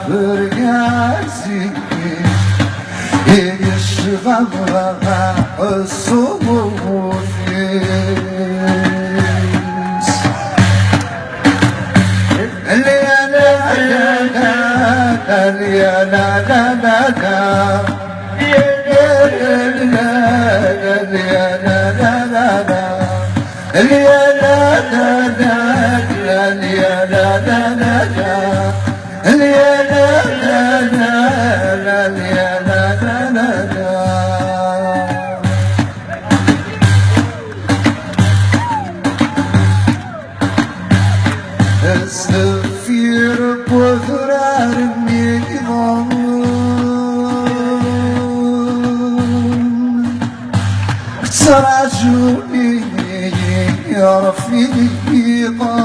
فرقاسي يشغل الصبور السفير بوثرار النظام تراجعني يا رفيقا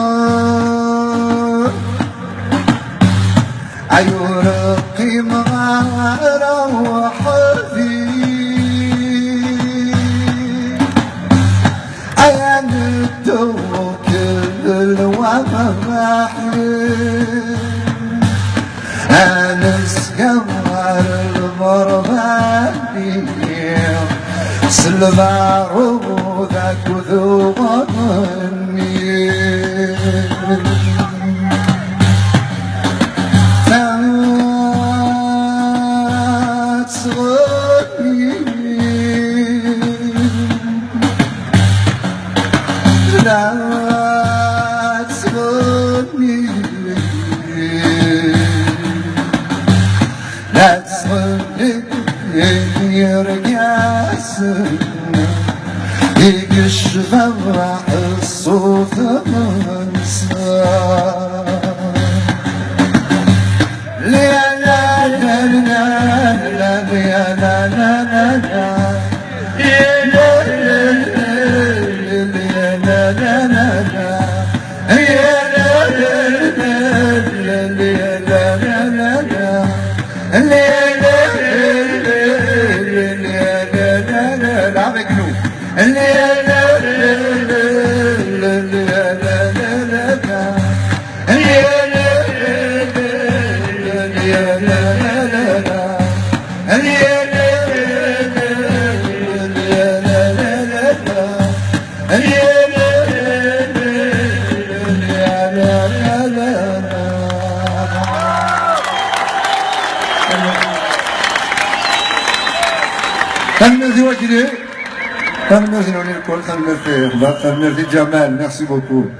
عيونقي مغارة وحبيب عيان الدو كل الومحيب أنس قمر المرضاني سلمى عروضك وذوقني لا تصغني لا تصغني يرقاس يكشف راح الصوت منسى لا لا لا لا لا لا لا لا merci Wakilé, merci Nonil Kol, merci Jamaal, merci beaucoup.